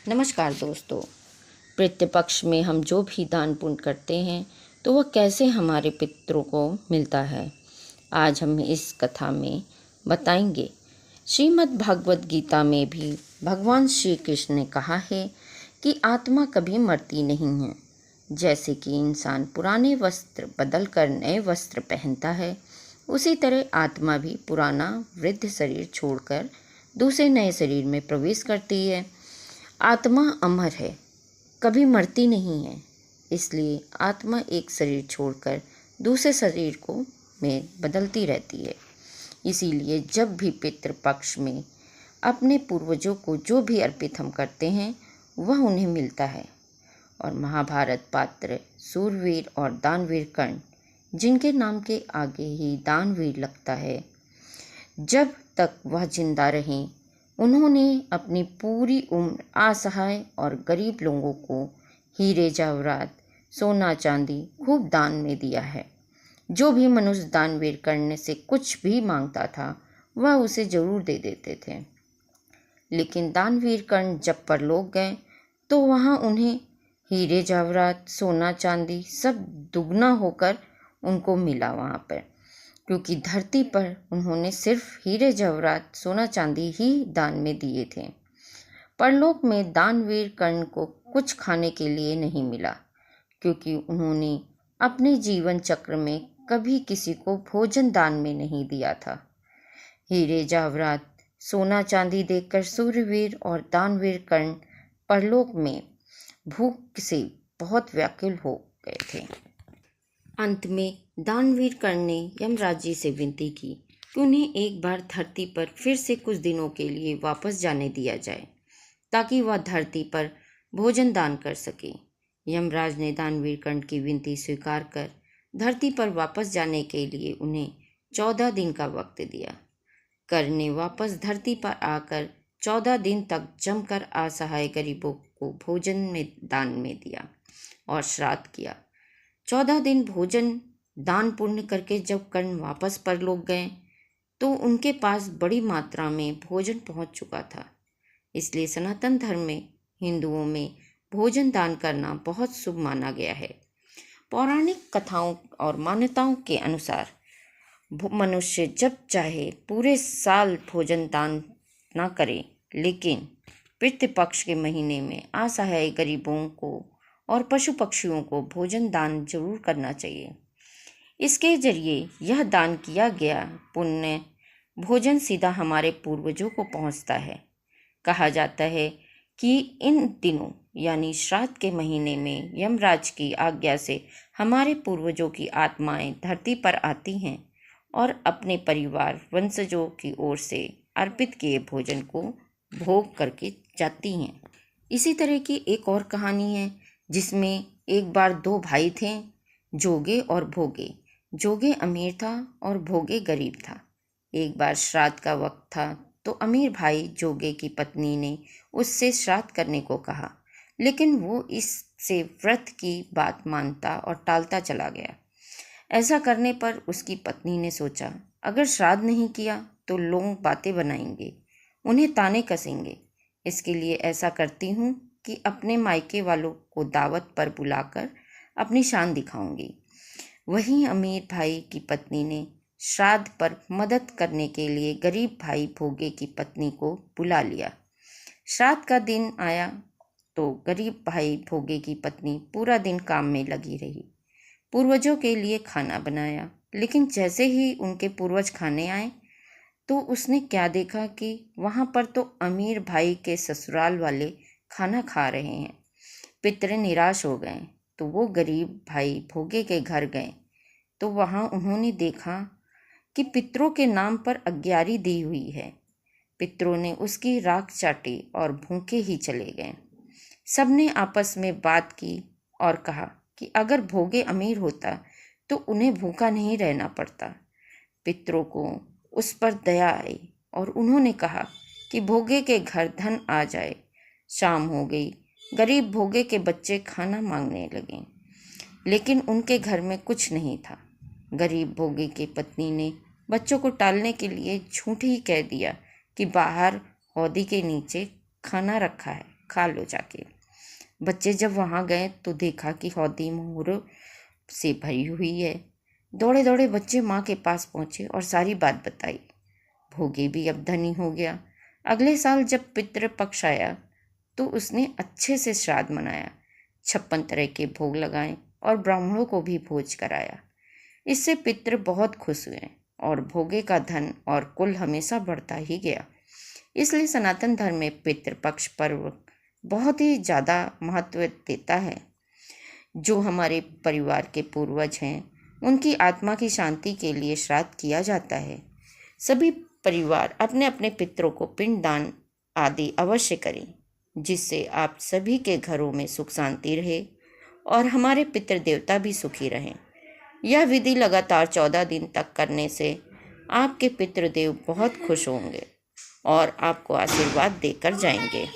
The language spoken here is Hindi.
नमस्कार दोस्तों। पितृपक्ष में हम जो भी दान पुण्य करते हैं तो वह कैसे हमारे पितरों को मिलता है, आज हम इस कथा में बताएंगे। श्रीमद् भागवत गीता में भी भगवान श्री कृष्ण ने कहा है कि आत्मा कभी मरती नहीं है। जैसे कि इंसान पुराने वस्त्र बदल कर नए वस्त्र पहनता है, उसी तरह आत्मा भी पुराना वृद्ध शरीर छोड़कर दूसरे नए शरीर में प्रवेश करती है। आत्मा अमर है, कभी मरती नहीं है। इसलिए आत्मा एक शरीर छोड़कर दूसरे शरीर को में बदलती रहती है। इसीलिए जब भी पितृपक्ष में अपने पूर्वजों को जो भी अर्पित हम करते हैं वह उन्हें मिलता है। और महाभारत पात्र सूरवीर और दानवीर कर्ण, जिनके नाम के आगे ही दानवीर लगता है, जब तक वह जिंदा रहें उन्होंने अपनी पूरी उम्र असहाय और गरीब लोगों को हीरे जवाहरात, सोना चांदी खूब दान में दिया है। जो भी मनुष्य दानवीर करने से कुछ भी मांगता था वह उसे जरूर दे देते थे। लेकिन दानवीर कर्ण जब परलोक गए तो वहाँ उन्हें हीरे जवाहरात, सोना चांदी सब दुगना होकर उनको मिला वहाँ पर, क्योंकि धरती पर उन्होंने सिर्फ हीरे जवाहरात, सोना चांदी ही दान में दिए थे। परलोक में दानवीर कर्ण को कुछ खाने के लिए नहीं मिला, क्योंकि उन्होंने अपने जीवन चक्र में कभी किसी को भोजन दान में नहीं दिया था। हीरे जवाहरात, सोना चांदी देखकर सूर्यवीर और दानवीर कर्ण परलोक में भूख से बहुत व्याकुल हो गए थे। अंत में दानवीर कर्ण ने यमराज जी से विनती की कि उन्हें एक बार धरती पर फिर से कुछ दिनों के लिए वापस जाने दिया जाए, ताकि वह धरती पर भोजन दान कर सके। यमराज ने दानवीर कर्ण की विनती स्वीकार कर धरती पर वापस जाने के लिए उन्हें 14 दिन का वक्त दिया। कर्ण ने वापस धरती पर आकर 14 दिन तक जमकर असहाय गरीबों को भोजन में दान में दिया और श्राद्ध किया। 14 दिन भोजन दान पुण्य करके जब कर्ण वापस परलोक गए तो उनके पास बड़ी मात्रा में भोजन पहुंच चुका था। इसलिए सनातन धर्म में हिंदुओं में भोजन दान करना बहुत शुभ माना गया है। पौराणिक कथाओं और मान्यताओं के अनुसार मनुष्य जब चाहे पूरे साल भोजन दान न करे, लेकिन पितृपक्ष के महीने में असहाय गरीबों को और पशु पक्षियों को भोजन दान जरूर करना चाहिए। इसके जरिए यह दान किया गया पुण्य भोजन सीधा हमारे पूर्वजों को पहुंचता है। कहा जाता है कि इन दिनों यानी श्राद्ध के महीने में यमराज की आज्ञा से हमारे पूर्वजों की आत्माएं धरती पर आती हैं और अपने परिवार वंशजों की ओर से अर्पित किए भोजन को भोग करके जाती हैं। इसी तरह की एक और कहानी है जिसमें एक बार दो भाई थे, जोगे और भोगे। जोगे अमीर था और भोगे गरीब था। एक बार श्राद्ध का वक्त था तो अमीर भाई जोगे की पत्नी ने उससे श्राद्ध करने को कहा, लेकिन वो इससे व्रत की बात मानता और टालता चला गया। ऐसा करने पर उसकी पत्नी ने सोचा, अगर श्राद्ध नहीं किया तो लोग बातें बनाएंगे, उन्हें ताने कसेंगे। इसके लिए ऐसा करती हूँ कि अपने मायके वालों को दावत पर बुलाकर अपनी शान दिखाऊंगी। वहीं अमीर भाई की पत्नी ने श्राद्ध पर मदद करने के लिए गरीब भाई भोगे की पत्नी को बुला लिया। श्राद्ध का दिन आया तो गरीब भाई भोगे की पत्नी पूरा दिन काम में लगी रही। पूर्वजों के लिए खाना बनाया, लेकिन जैसे ही उनके पूर्वज खाने आए तो उसने क्या देखा कि वहाँ पर तो अमीर भाई के ससुराल वाले खाना खा रहे हैं। पितर निराश हो गए तो वो गरीब भाई भोगे के घर गए तो वहाँ उन्होंने देखा कि पितरों के नाम पर अग्यारी दी हुई है। पितरों ने उसकी राख चाटी और भूखे ही चले गए। सबने आपस में बात की और कहा कि अगर भोगे अमीर होता तो उन्हें भूखा नहीं रहना पड़ता। पितरों को उस पर दया आई और उन्होंने कहा कि भोगे के घर धन आ जाए। शाम हो गई, गरीब भोगे के बच्चे खाना मांगने लगे, लेकिन उनके घर में कुछ नहीं था। गरीब भोगे की पत्नी ने बच्चों को टालने के लिए झूठ ही कह दिया कि बाहर हौदी के नीचे खाना रखा है। खा लो जाके। बच्चे जब वहाँ गए तो देखा कि हौदी मोर से भरी हुई है। दौड़े दौड़े बच्चे माँ के पास पहुँचे और सारी बात बताई। भोगे भी अब धनी हो गया। अगले साल जब पितृपक्ष आया तो उसने अच्छे से श्राद्ध मनाया, 56 तरह के भोग लगाए और ब्राह्मणों को भी भोज कराया। इससे पितृ बहुत खुश हुए और भोगे का धन और कुल हमेशा बढ़ता ही गया। इसलिए सनातन धर्म में पितृपक्ष पर्व बहुत ही ज़्यादा महत्व देता है। जो हमारे परिवार के पूर्वज हैं उनकी आत्मा की शांति के लिए श्राद्ध किया जाता है। सभी परिवार अपने अपने पितरों को पिंडदान आदि अवश्य करें, जिससे आप सभी के घरों में सुख शांति रहे और हमारे पितृ देवता भी सुखी रहें। यह विधि लगातार 14 दिन तक करने से आपके पितृदेव बहुत खुश होंगे और आपको आशीर्वाद देकर जाएंगे।